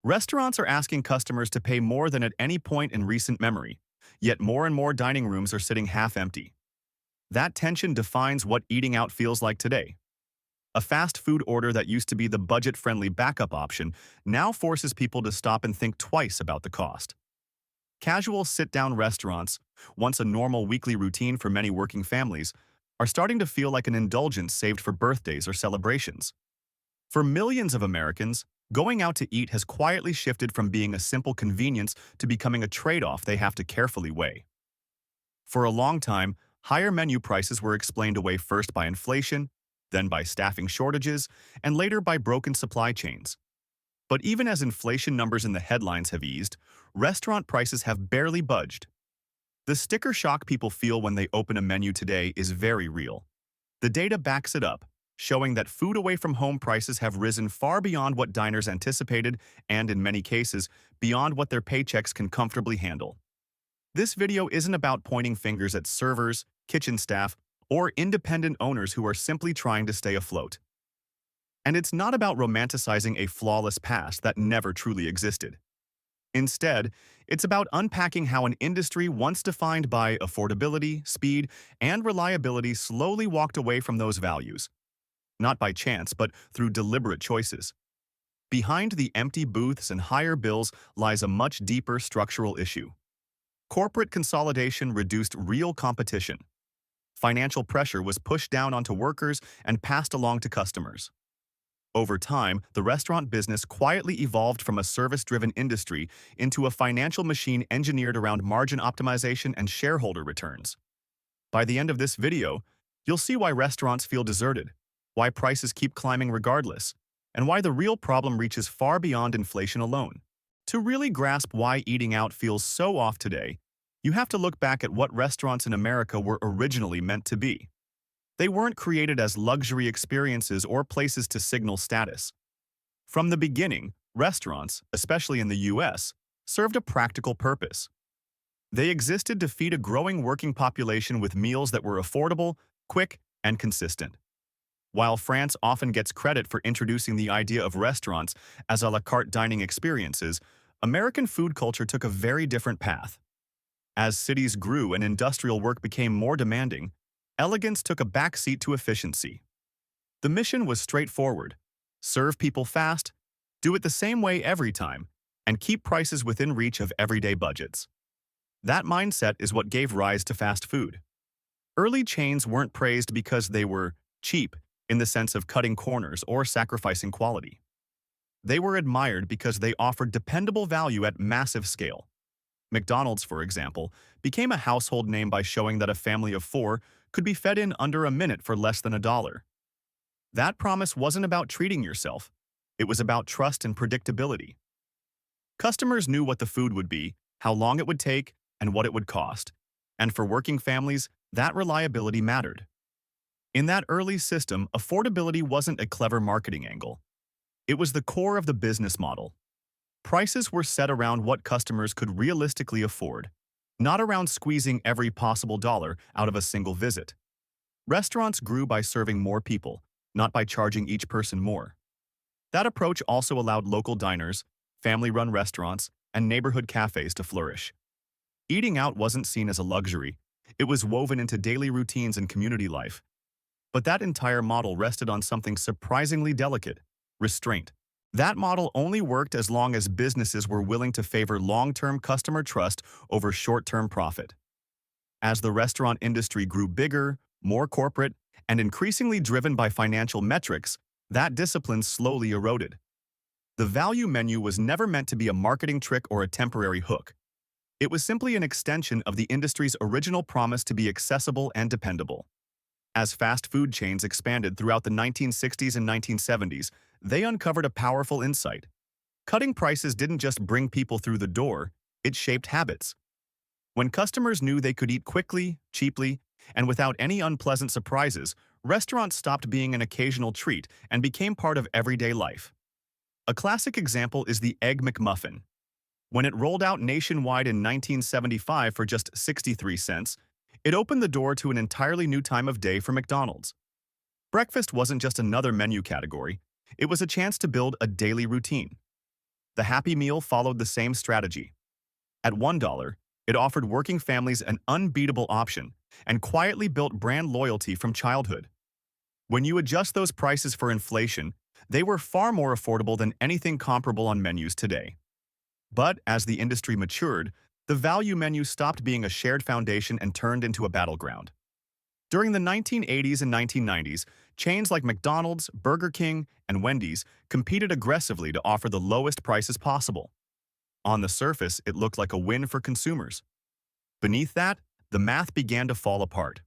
Restaurants are asking customers to pay more than at any point in recent memory, yet more and more dining rooms are sitting half empty. That tension defines what eating out feels like today. A fast food order that used to be the budget-friendly backup option now forces people to stop and think twice about the cost. Casual sit-down restaurants, once a normal weekly routine for many working families, are starting to feel like an indulgence saved for birthdays or celebrations. For millions of Americans, going out to eat has quietly shifted from being a simple convenience to becoming a trade-off they have to carefully weigh. For a long time, higher menu prices were explained away first by inflation, then by staffing shortages, and later by broken supply chains. But even as inflation numbers in the headlines have eased, restaurant prices have barely budged. The sticker shock people feel when they open a menu today is very real. The data backs it up, showing that food away from home prices have risen far beyond what diners anticipated and, in many cases, beyond what their paychecks can comfortably handle. This video isn't about pointing fingers at servers, kitchen staff, or independent owners who are simply trying to stay afloat. And it's not about romanticizing a flawless past that never truly existed. Instead, it's about unpacking how an industry once defined by affordability, speed, and reliability slowly walked away from those values. Not by chance, but through deliberate choices. Behind the empty booths and higher bills lies a much deeper structural issue. Corporate consolidation reduced real competition. Financial pressure was pushed down onto workers and passed along to customers. Over time, the restaurant business quietly evolved from a service-driven industry into a financial machine engineered around margin optimization and shareholder returns. By the end of this video, you'll see why restaurants feel deserted, why prices keep climbing regardless, and why the real problem reaches far beyond inflation alone. To really grasp why eating out feels so off today, you have to look back at what restaurants in America were originally meant to be. They weren't created as luxury experiences or places to signal status. From the beginning, restaurants, especially in the US, served a practical purpose. They existed to feed a growing working population with meals that were affordable, quick, and consistent. While France often gets credit for introducing the idea of restaurants as a la carte dining experiences, American food culture took a very different path. As cities grew and industrial work became more demanding, elegance took a backseat to efficiency. The mission was straightforward: serve people fast, do it the same way every time, and keep prices within reach of everyday budgets. That mindset is what gave rise to fast food. Early chains weren't praised because they were cheap in the sense of cutting corners or sacrificing quality. They were admired because they offered dependable value at massive scale. McDonald's, for example, became a household name by showing that a family of 4 could be fed in under a minute for less than $1. That promise wasn't about treating yourself. It was about trust and predictability. Customers knew what the food would be, how long it would take, and what it would cost. And for working families, that reliability mattered. In that early system, affordability wasn't a clever marketing angle. It was the core of the business model. Prices were set around what customers could realistically afford, not around squeezing every possible dollar out of a single visit. Restaurants grew by serving more people, not by charging each person more. That approach also allowed local diners, family-run restaurants, and neighborhood cafes to flourish. Eating out wasn't seen as a luxury. It was woven into daily routines and community life. But that entire model rested on something surprisingly delicate: restraint. That model only worked as long as businesses were willing to favor long-term customer trust over short-term profit. As the restaurant industry grew bigger, more corporate, and increasingly driven by financial metrics, that discipline slowly eroded. The value menu was never meant to be a marketing trick or a temporary hook. It was simply an extension of the industry's original promise to be accessible and dependable. As fast food chains expanded throughout the 1960s and 1970s, they uncovered a powerful insight. Cutting prices didn't just bring people through the door, it shaped habits. When customers knew they could eat quickly, cheaply, and without any unpleasant surprises, restaurants stopped being an occasional treat and became part of everyday life. A classic example is the Egg McMuffin. When it rolled out nationwide in 1975 for just 63 cents, it opened the door to an entirely new time of day for McDonald's. Breakfast wasn't just another menu category, it was a chance to build a daily routine. The Happy Meal followed the same strategy. At $1, it offered working families an unbeatable option and quietly built brand loyalty from childhood. When you adjust those prices for inflation, they were far more affordable than anything comparable on menus today. But as the industry matured, the value menu stopped being a shared foundation and turned into a battleground. During the 1980s and 1990s, chains like McDonald's, Burger King, and Wendy's competed aggressively to offer the lowest prices possible. On the surface, it looked like a win for consumers. Beneath that, the math began to fall apart.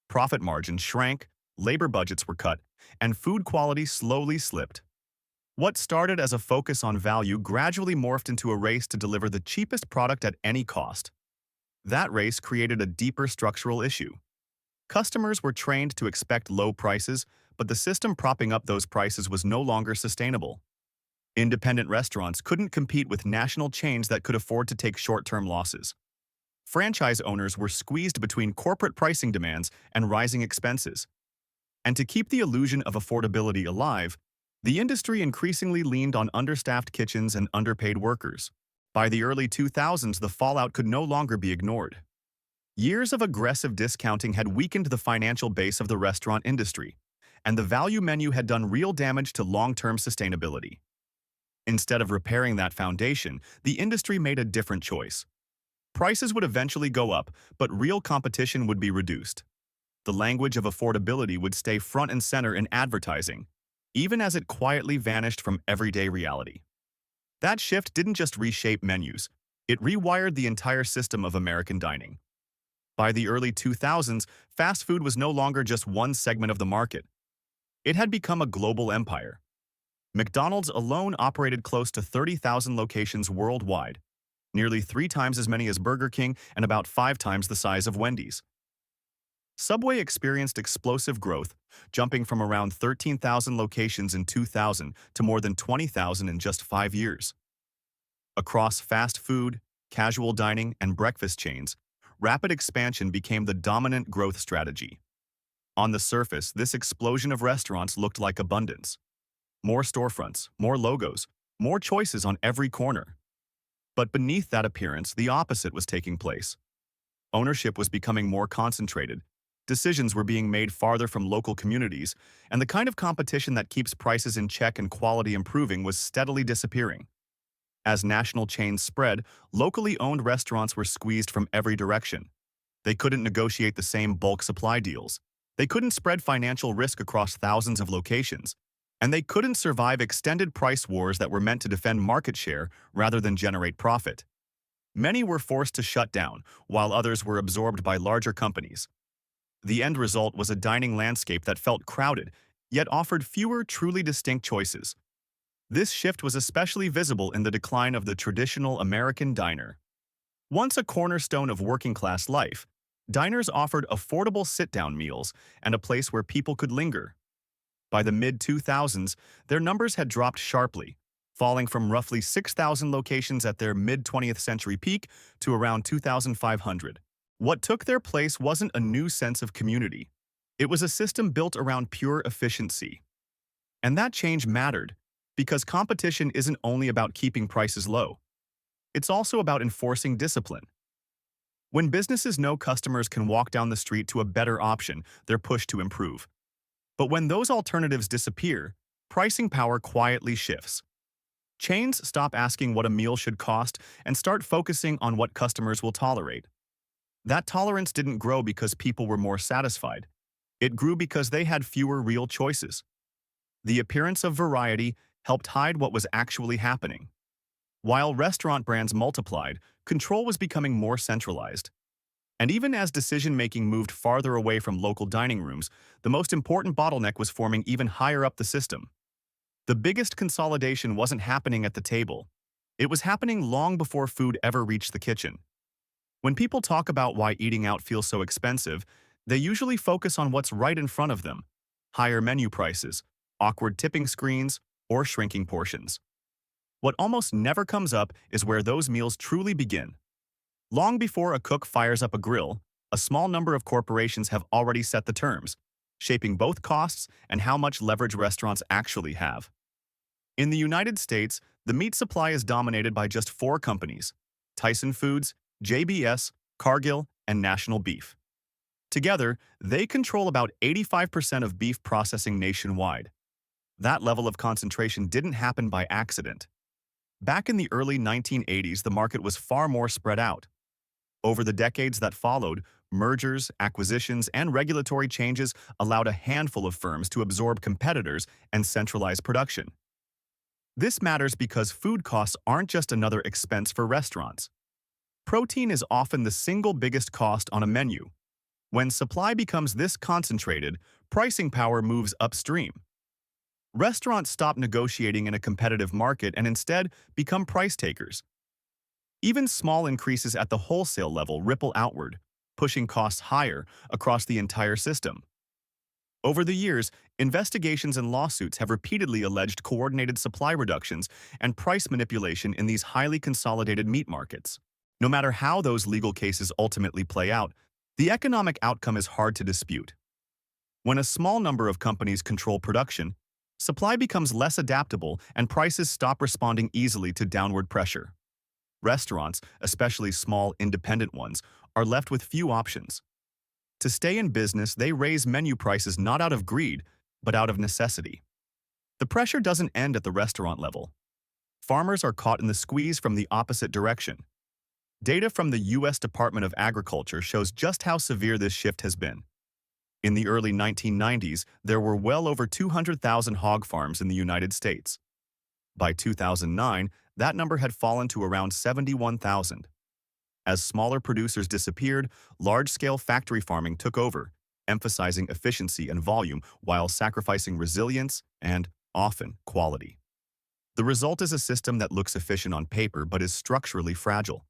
Profit margins shrank, labor budgets were cut, and food quality slowly slipped. What started as a focus on value gradually morphed into a race to deliver the cheapest product at any cost. That race created a deeper structural issue. Customers were trained to expect low prices, but the system propping up those prices was no longer sustainable. Independent restaurants couldn't compete with national chains that could afford to take short-term losses. Franchise owners were squeezed between corporate pricing demands and rising expenses. And to keep the illusion of affordability alive, the industry increasingly leaned on understaffed kitchens and underpaid workers. By the early 2000s, the fallout could no longer be ignored. Years of aggressive discounting had weakened the financial base of the restaurant industry, and the value menu had done real damage to long-term sustainability. Instead of repairing that foundation, the industry made a different choice. Prices would eventually go up, but real competition would be reduced. The language of affordability would stay front and center in advertising, even as it quietly vanished from everyday reality. That shift didn't just reshape menus, it rewired the entire system of American dining. By the early 2000s, fast food was no longer just one segment of the market. It had become a global empire. McDonald's alone operated close to 30,000 locations worldwide, nearly 3 times as many as Burger King and about 5 times the size of Wendy's. Subway experienced explosive growth, jumping from around 13,000 locations in 2000 to more than 20,000 in just 5 years. Across fast food, casual dining, and breakfast chains, rapid expansion became the dominant growth strategy. On the surface, this explosion of restaurants looked like abundance. More storefronts, more logos, more choices on every corner. But beneath that appearance, the opposite was taking place. Ownership was becoming more concentrated, decisions were being made farther from local communities, and the kind of competition that keeps prices in check and quality improving was steadily disappearing. As national chains spread, locally owned restaurants were squeezed from every direction. They couldn't negotiate the same bulk supply deals. They couldn't spread financial risk across thousands of locations. And they couldn't survive extended price wars that were meant to defend market share rather than generate profit. Many were forced to shut down, while others were absorbed by larger companies. The end result was a dining landscape that felt crowded, yet offered fewer truly distinct choices. This shift was especially visible in the decline of the traditional American diner. Once a cornerstone of working-class life, diners offered affordable sit-down meals and a place where people could linger. By the mid-2000s, their numbers had dropped sharply, falling from roughly 6,000 locations at their mid-20th century peak to around 2,500. What took their place wasn't a new sense of community. It was a system built around pure efficiency. And that change mattered, because competition isn't only about keeping prices low. It's also about enforcing discipline. When businesses know customers can walk down the street to a better option, they're pushed to improve. But when those alternatives disappear, pricing power quietly shifts. Chains stop asking what a meal should cost and start focusing on what customers will tolerate. That tolerance didn't grow because people were more satisfied. It grew because they had fewer real choices. The appearance of variety helped hide what was actually happening. While restaurant brands multiplied, control was becoming more centralized. And even as decision-making moved farther away from local dining rooms, the most important bottleneck was forming even higher up the system. The biggest consolidation wasn't happening at the table. It was happening long before food ever reached the kitchen. When people talk about why eating out feels so expensive, they usually focus on what's right in front of them: higher menu prices, awkward tipping screens, or shrinking portions. What almost never comes up is where those meals truly begin. Long before a cook fires up a grill, a small number of corporations have already set the terms, shaping both costs and how much leverage restaurants actually have. In the United States, the meat supply is dominated by just four companies: Tyson Foods, JBS, Cargill, and National Beef. Together, they control about 85% of beef processing nationwide. That level of concentration didn't happen by accident. Back in the early 1980s, the market was far more spread out. Over the decades that followed, mergers, acquisitions, and regulatory changes allowed a handful of firms to absorb competitors and centralize production. This matters because food costs aren't just another expense for restaurants. Protein is often the single biggest cost on a menu. When supply becomes this concentrated, pricing power moves upstream. Restaurants stop negotiating in a competitive market and instead become price takers. Even small increases at the wholesale level ripple outward, pushing costs higher across the entire system. Over the years, investigations and lawsuits have repeatedly alleged coordinated supply reductions and price manipulation in these highly consolidated meat markets. No matter how those legal cases ultimately play out, the economic outcome is hard to dispute. When a small number of companies control production, supply becomes less adaptable and prices stop responding easily to downward pressure. Restaurants, especially small independent ones, are left with few options. To stay in business, they raise menu prices not out of greed, but out of necessity. The pressure doesn't end at the restaurant level. Farmers are caught in the squeeze from the opposite direction. Data from the U.S. Department of Agriculture shows just how severe this shift has been. In the early 1990s, there were well over 200,000 hog farms in the United States. By 2009, that number had fallen to around 71,000. As smaller producers disappeared, large-scale factory farming took over, emphasizing efficiency and volume while sacrificing resilience and, often, quality. The result is a system that looks efficient on paper but is structurally fragile.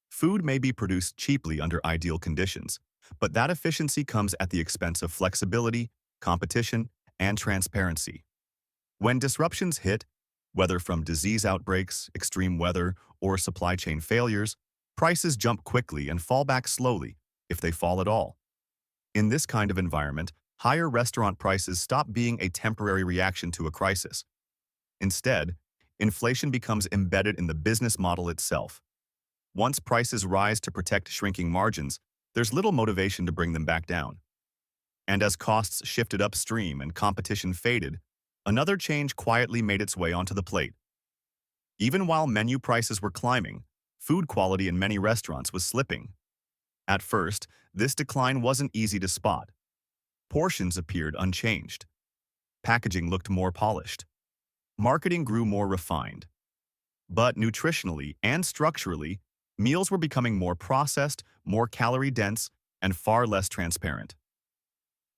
Food may be produced cheaply under ideal conditions, but that efficiency comes at the expense of flexibility, competition, and transparency. When disruptions hit, whether from disease outbreaks, extreme weather, or supply chain failures, prices jump quickly and fall back slowly, if they fall at all. In this kind of environment, higher restaurant prices stop being a temporary reaction to a crisis. Instead, inflation becomes embedded in the business model itself. Once prices rise to protect shrinking margins, there's little motivation to bring them back down. And as costs shifted upstream and competition faded, another change quietly made its way onto the plate. Even while menu prices were climbing, food quality in many restaurants was slipping. At first, this decline wasn't easy to spot. Portions appeared unchanged. Packaging looked more polished. Marketing grew more refined. But nutritionally and structurally, meals were becoming more processed, more calorie-dense, and far less transparent.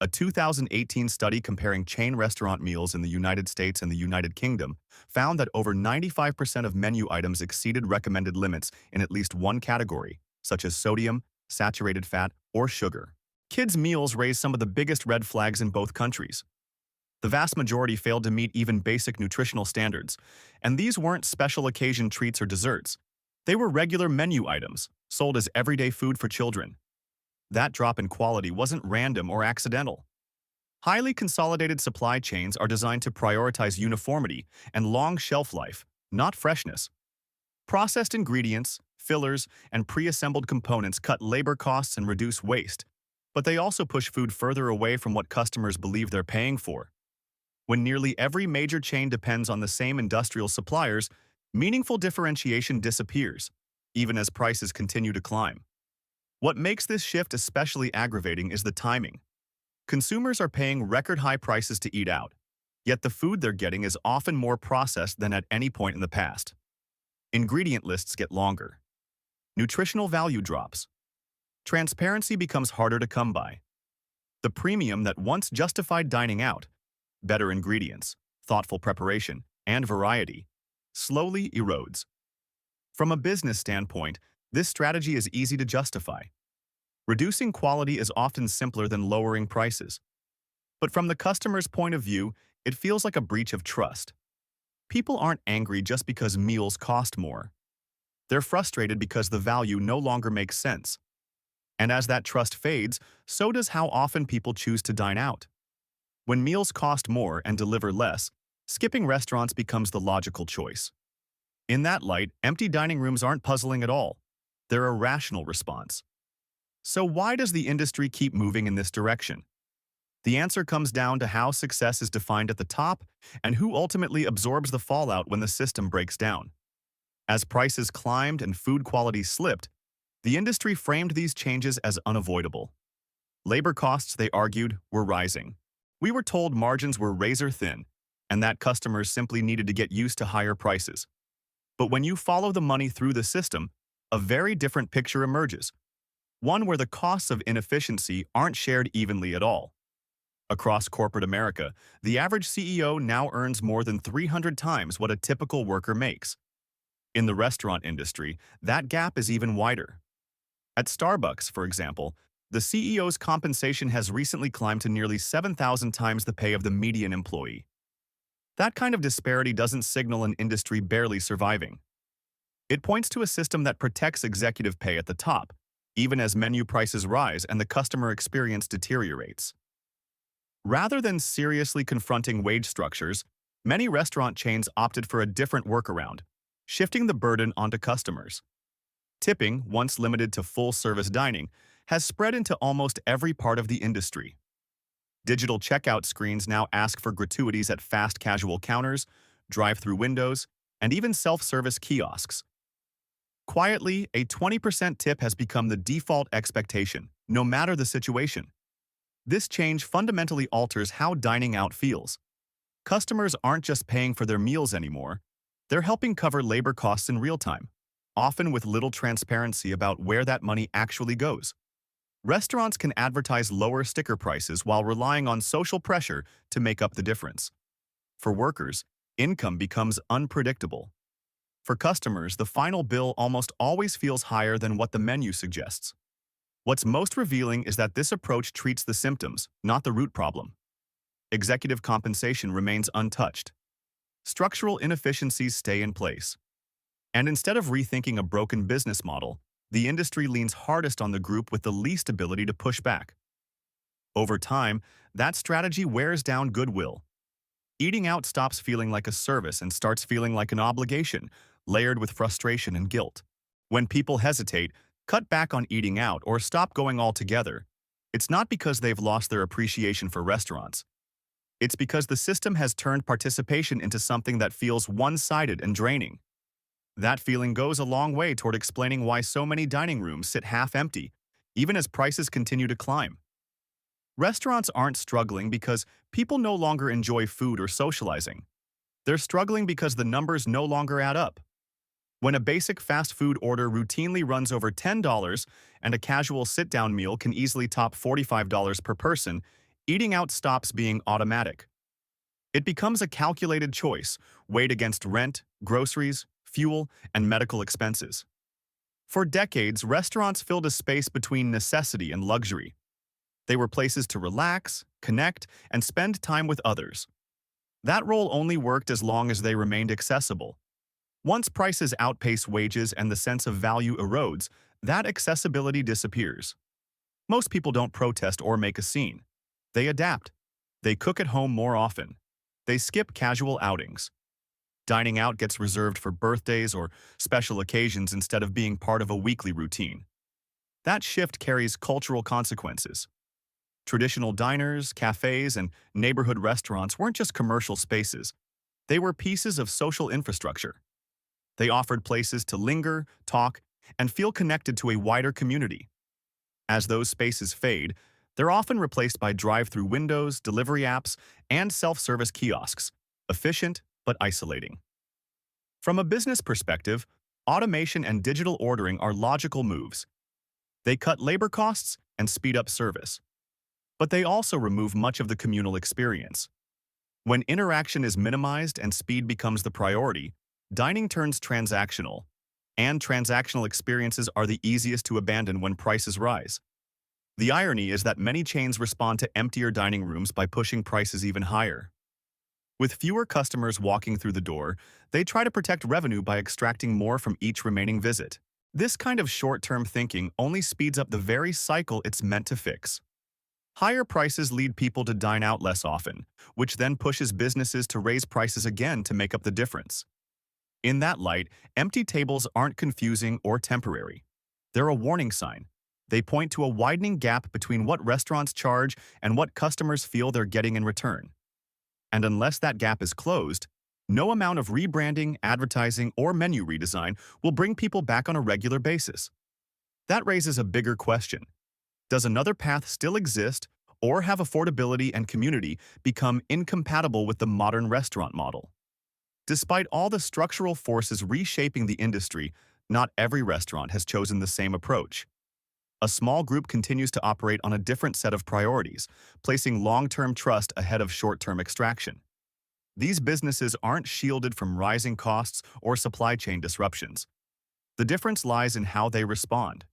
A 2018 study comparing chain restaurant meals in the United States and the United Kingdom found that over 95% of menu items exceeded recommended limits in at least one category, such as sodium, saturated fat, or sugar. Kids' meals raised some of the biggest red flags in both countries. The vast majority failed to meet even basic nutritional standards, and these weren't special occasion treats or desserts. They were regular menu items, sold as everyday food for children. That drop in quality wasn't random or accidental. Highly consolidated supply chains are designed to prioritize uniformity and long shelf life, not freshness. Processed ingredients, fillers, and pre-assembled components cut labor costs and reduce waste, but they also push food further away from what customers believe they're paying for. When nearly every major chain depends on the same industrial suppliers, meaningful differentiation disappears, even as prices continue to climb. What makes this shift especially aggravating is the timing. Consumers are paying record-high prices to eat out, yet the food they're getting is often more processed than at any point in the past. Ingredient lists get longer. Nutritional value drops. Transparency becomes harder to come by. The premium that once justified dining out, better ingredients, thoughtful preparation, and variety, slowly erodes. From a business standpoint, this strategy is easy to justify. Reducing quality is often simpler than lowering prices. But from the customer's point of view, it feels like a breach of trust. People aren't angry just because meals cost more. They're frustrated because the value no longer makes sense. And as that trust fades, so does how often people choose to dine out. When meals cost more and deliver less, Skipping restaurants becomes the logical choice. In that light, empty dining rooms aren't puzzling at all. They're a rational response. So why does the industry keep moving in this direction? The answer comes down to how success is defined at the top and who ultimately absorbs the fallout when the system breaks down. As prices climbed and food quality slipped, the industry framed these changes as unavoidable. Labor costs, they argued, were rising. We were told margins were razor thin and that customers simply needed to get used to higher prices. But when you follow the money through the system, a very different picture emerges, one where the costs of inefficiency aren't shared evenly at all. Across corporate America, the average CEO now earns more than 300 times what a typical worker makes. In the restaurant industry, that gap is even wider. At Starbucks, for example, the CEO's compensation has recently climbed to nearly 7,000 times the pay of the median employee. That kind of disparity doesn't signal an industry barely surviving. It points to a system that protects executive pay at the top, even as menu prices rise and the customer experience deteriorates. Rather than seriously confronting wage structures, many restaurant chains opted for a different workaround, shifting the burden onto customers. Tipping, once limited to full-service dining, has spread into almost every part of the industry. Digital checkout screens now ask for gratuities at fast casual counters, drive-through windows, and even self-service kiosks. Quietly, a 20% tip has become the default expectation, no matter the situation. This change fundamentally alters how dining out feels. Customers aren't just paying for their meals anymore, they're helping cover labor costs in real time, often with little transparency about where that money actually goes. Restaurants can advertise lower sticker prices while relying on social pressure to make up the difference. For workers, income becomes unpredictable. For customers, the final bill almost always feels higher than what the menu suggests. What's most revealing is that this approach treats the symptoms, not the root problem. Executive compensation remains untouched. Structural inefficiencies stay in place. And instead of rethinking a broken business model, the industry leans hardest on the group with the least ability to push back. Over time, that strategy wears down goodwill. Eating out stops feeling like a service and starts feeling like an obligation, layered with frustration and guilt. When people hesitate, cut back on eating out, or stop going altogether, it's not because they've lost their appreciation for restaurants. It's because the system has turned participation into something that feels one-sided and draining. That feeling goes a long way toward explaining why so many dining rooms sit half-empty, even as prices continue to climb. Restaurants aren't struggling because people no longer enjoy food or socializing. They're struggling because the numbers no longer add up. When a basic fast food order routinely runs over $10 and a casual sit-down meal can easily top $45 per person, eating out stops being automatic. It becomes a calculated choice, weighed against rent, groceries, fuel, and medical expenses. For decades, restaurants filled a space between necessity and luxury. They were places to relax, connect, and spend time with others. That role only worked as long as they remained accessible. Once prices outpace wages and the sense of value erodes, that accessibility disappears. Most people don't protest or make a scene. They adapt. They cook at home more often. They skip casual outings. Dining out gets reserved for birthdays or special occasions instead of being part of a weekly routine. That shift carries cultural consequences. Traditional diners, cafes, and neighborhood restaurants weren't just commercial spaces. They were pieces of social infrastructure. They offered places to linger, talk, and feel connected to a wider community. As those spaces fade, they're often replaced by drive-through windows, delivery apps, and self-service kiosks, efficient but isolating. From a business perspective, automation and digital ordering are logical moves. They cut labor costs and speed up service. But they also remove much of the communal experience. When interaction is minimized and speed becomes the priority, dining turns transactional, and transactional experiences are the easiest to abandon when prices rise. The irony is that many chains respond to emptier dining rooms by pushing prices even higher. With fewer customers walking through the door, they try to protect revenue by extracting more from each remaining visit. This kind of short-term thinking only speeds up the very cycle it's meant to fix. Higher prices lead people to dine out less often, which then pushes businesses to raise prices again to make up the difference. In that light, empty tables aren't confusing or temporary. They're a warning sign. They point to a widening gap between what restaurants charge and what customers feel they're getting in return. And unless that gap is closed, no amount of rebranding, advertising, or menu redesign will bring people back on a regular basis. That raises a bigger question. Does another path still exist, or have affordability and community become incompatible with the modern restaurant model? Despite all the structural forces reshaping the industry, not every restaurant has chosen the same approach. A small group continues to operate on a different set of priorities, placing long-term trust ahead of short-term extraction. These businesses aren't shielded from rising costs or supply chain disruptions. The difference lies in how they respond.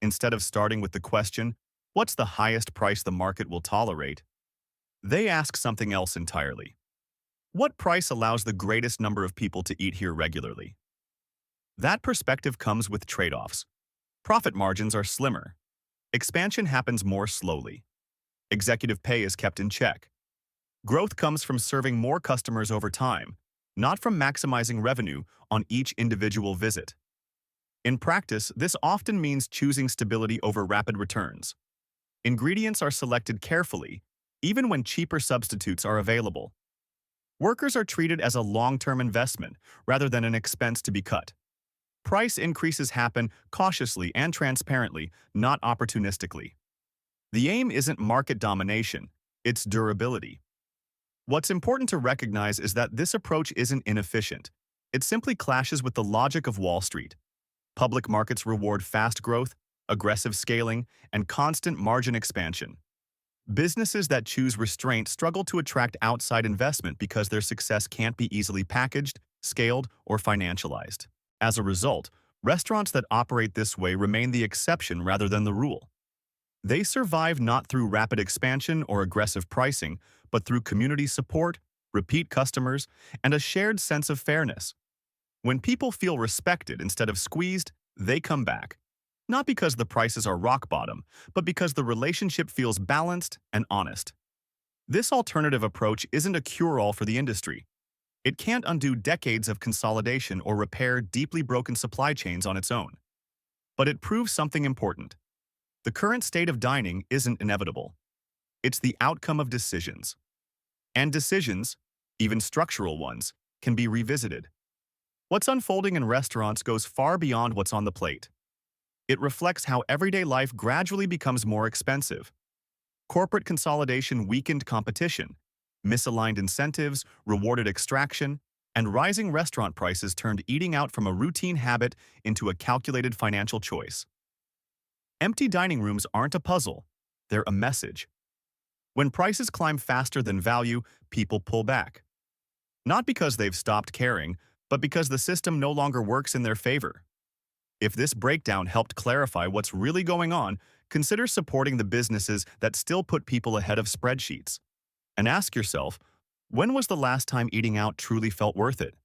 Instead of starting with the question, "What's the highest price the market will tolerate?" they ask something else entirely. What price allows the greatest number of people to eat here regularly? That perspective comes with trade-offs. Profit margins are slimmer. Expansion happens more slowly. Executive pay is kept in check. Growth comes from serving more customers over time, not from maximizing revenue on each individual visit. In practice, this often means choosing stability over rapid returns. Ingredients are selected carefully, even when cheaper substitutes are available. Workers are treated as a long-term investment rather than an expense to be cut. Price increases happen cautiously and transparently, not opportunistically. The aim isn't market domination, it's durability. What's important to recognize is that this approach isn't inefficient. It simply clashes with the logic of Wall Street. Public markets reward fast growth, aggressive scaling, and constant margin expansion. Businesses that choose restraint struggle to attract outside investment because their success can't be easily packaged, scaled, or financialized. As a result, restaurants that operate this way remain the exception rather than the rule. They survive not through rapid expansion or aggressive pricing, but through community support, repeat customers, and a shared sense of fairness. When people feel respected instead of squeezed, they come back. Not because the prices are rock bottom, but because the relationship feels balanced and honest. This alternative approach isn't a cure-all for the industry. It can't undo decades of consolidation or repair deeply broken supply chains on its own. But it proves something important. The current state of dining isn't inevitable. It's the outcome of decisions. And decisions, even structural ones, can be revisited. What's unfolding in restaurants goes far beyond what's on the plate. It reflects how everyday life gradually becomes more expensive. Corporate consolidation weakened competition, misaligned incentives, rewarded extraction, and rising restaurant prices turned eating out from a routine habit into a calculated financial choice. Empty dining rooms aren't a puzzle, they're a message. When prices climb faster than value, people pull back. Not because they've stopped caring, but because the system no longer works in their favor. If this breakdown helped clarify what's really going on, consider supporting the businesses that still put people ahead of spreadsheets. And ask yourself, when was the last time eating out truly felt worth it?